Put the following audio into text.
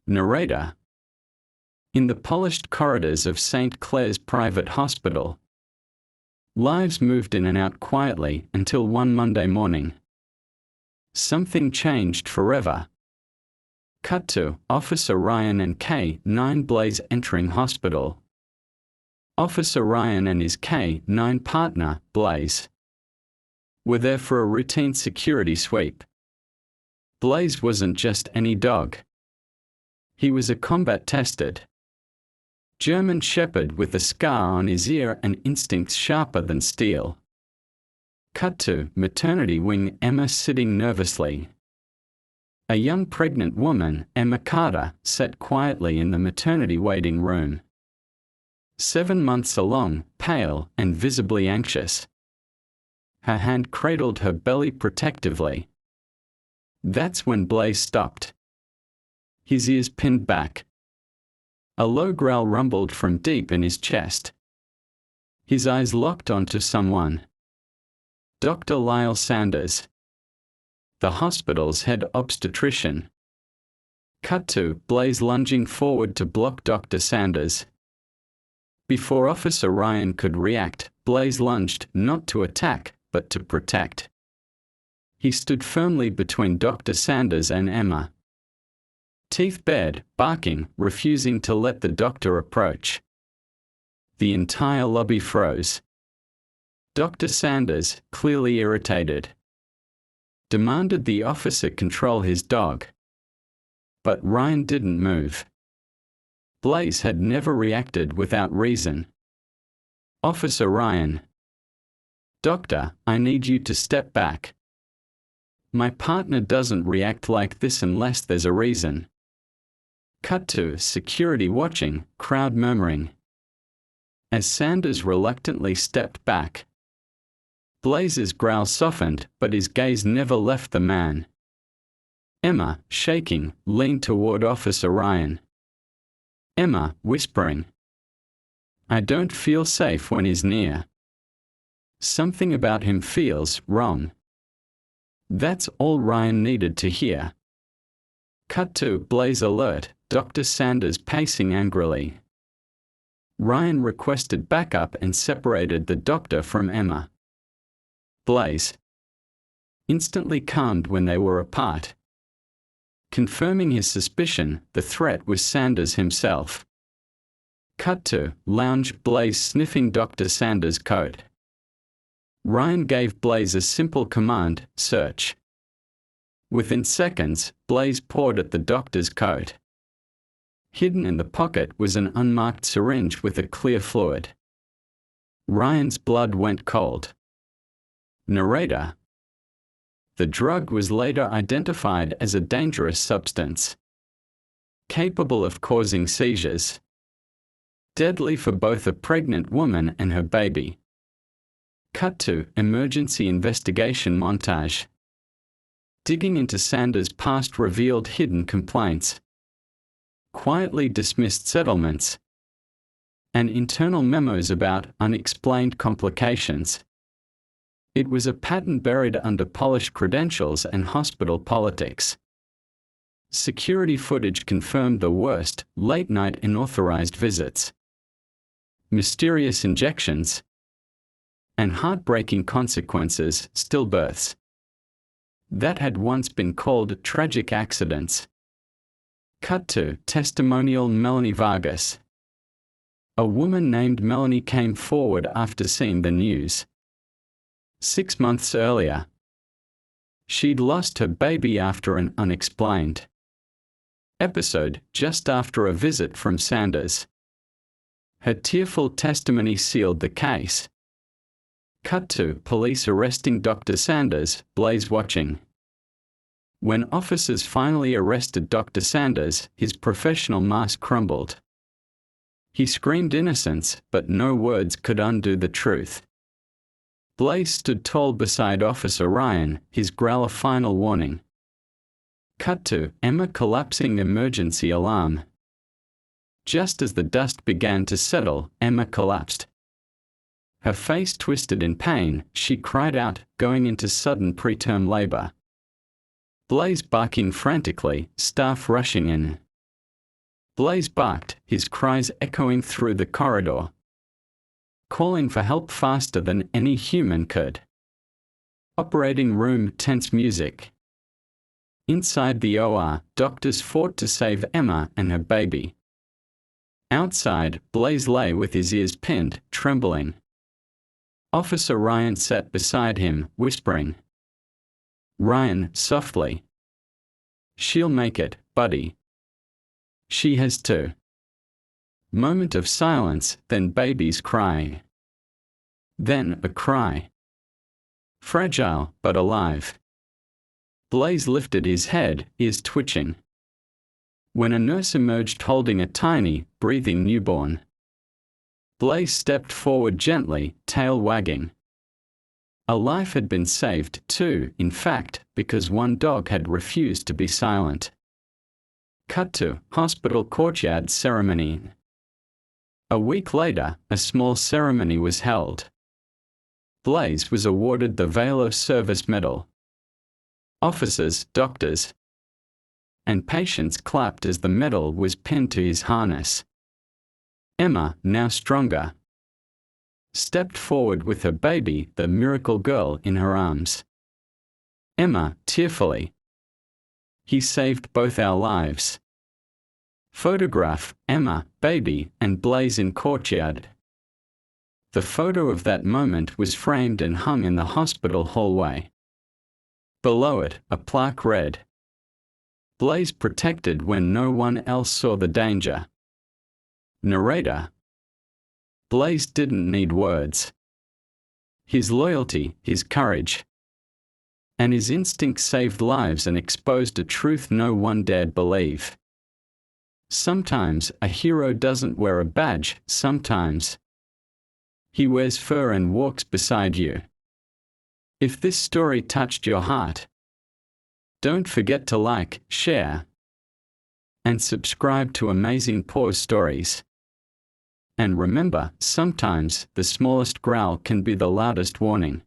Narrator. In the polished corridors of St. Clair's private hospital, lives moved in and out quietly until one Monday morning. Something changed forever. Cut to Officer Ryan and K-9 Blaze entering hospital. Officer Ryan and his K-9 partner, Blaze, were there for a routine security sweep. Blaze wasn't just any dog. He was a combat-tested German Shepherd with a scar on his ear and instincts sharper than steel. Cut to maternity wing. Emma sitting nervously. A young pregnant woman, Emma Carter, sat quietly in the maternity waiting room. 7 months along, pale and visibly anxious. Her hand cradled her belly protectively. That's when Blaze stopped, his ears pinned back. A low growl rumbled from deep in his chest. His eyes locked onto someone. Dr. Lyle Sanders, the hospital's head obstetrician. Cut to Blaze lunging forward to block Dr. Sanders. Before Officer Ryan could react, Blaze lunged, not to attack, but to protect. He stood firmly between Dr. Sanders and Emma, teeth bared, barking, refusing to let the doctor approach. The entire lobby froze. Dr. Sanders, clearly irritated, demanded the officer control his dog. But Ryan didn't move. Blaze had never reacted without reason. Officer Ryan. Doctor, I need you to step back. My partner doesn't react like this unless there's a reason. Cut to security watching, crowd murmuring. As Sanders reluctantly stepped back, Blaze's growl softened, but his gaze never left the man. Emma, shaking, leaned toward Officer Ryan. Emma, whispering, I don't feel safe when he's near. Something about him feels wrong. That's all Ryan needed to hear. Cut to Blaze alert, Dr. Sanders pacing angrily. Ryan requested backup and separated the doctor from Emma. Blaze instantly calmed when they were apart. Confirming his suspicion, the threat was Sanders himself. Cut to lounge Blaze sniffing Dr. Sanders' coat. Ryan gave Blaze a simple command, search. Within seconds, Blaze pawed at the doctor's coat. Hidden in the pocket was an unmarked syringe with a clear fluid. Ryan's blood went cold. Narrator. The drug was later identified as a dangerous substance, capable of causing seizures, deadly for both a pregnant woman and her baby. Cut to emergency investigation montage. Digging into Sanders' past revealed hidden complaints, quietly dismissed settlements, and internal memos about unexplained complications. It was a pattern buried under polished credentials and hospital politics. Security footage confirmed the worst: late-night unauthorized visits, mysterious injections, and heartbreaking consequences, stillbirths, that had once been called tragic accidents. Cut to testimonial Melanie Vargas. A woman named Melanie came forward after seeing the news. 6 months earlier, she'd lost her baby after an unexplained episode just after a visit from Sanders. Her tearful testimony sealed the case. Cut to police arresting Dr. Sanders, Blaze watching. When officers finally arrested Dr. Sanders, his professional mask crumbled. He screamed innocence, but no words could undo the truth. Blaze stood tall beside Officer Ryan, his growl a final warning. Cut to Emma collapsing emergency alarm. Just as the dust began to settle, Emma collapsed. Her face twisted in pain, she cried out, going into sudden preterm labor. Blaze barking frantically, staff rushing in. Blaze barked, his cries echoing through the corridor, calling for help faster than any human could. Operating room tense music. Inside the OR, doctors fought to save Emma and her baby. Outside, Blaze lay with his ears pinned, trembling. Officer Ryan sat beside him, whispering, "Ryan, softly. She'll make it, buddy. She has to." Moment of silence, then baby's cry. Then a cry. Fragile, but alive. Blaze lifted his head, ears twitching. When a nurse emerged holding a tiny, breathing newborn, Blaze stepped forward gently, tail wagging. A life had been saved too, in fact, because one dog had refused to be silent. Cut to hospital courtyard ceremony. A week later, a small ceremony was held. Blaze was awarded the Valor Service Medal. Officers, doctors, and patients clapped as the medal was pinned to his harness. Emma, now stronger, stepped forward with her baby, the miracle girl, in her arms. Emma, tearfully, "He saved both our lives." Photograph, Emma, baby, and Blaze in courtyard. The photo of that moment was framed and hung in the hospital hallway. Below it, a plaque read, "Blaze protected when no one else saw the danger." Narrator: Blaze didn't need words. His loyalty, his courage, and his instinct saved lives and exposed a truth no one dared believe. Sometimes a hero doesn't wear a badge, sometimes he wears fur and walks beside you. If this story touched your heart, don't forget to like, share, and subscribe to Amazing Paws Stories. And remember, sometimes the smallest growl can be the loudest warning.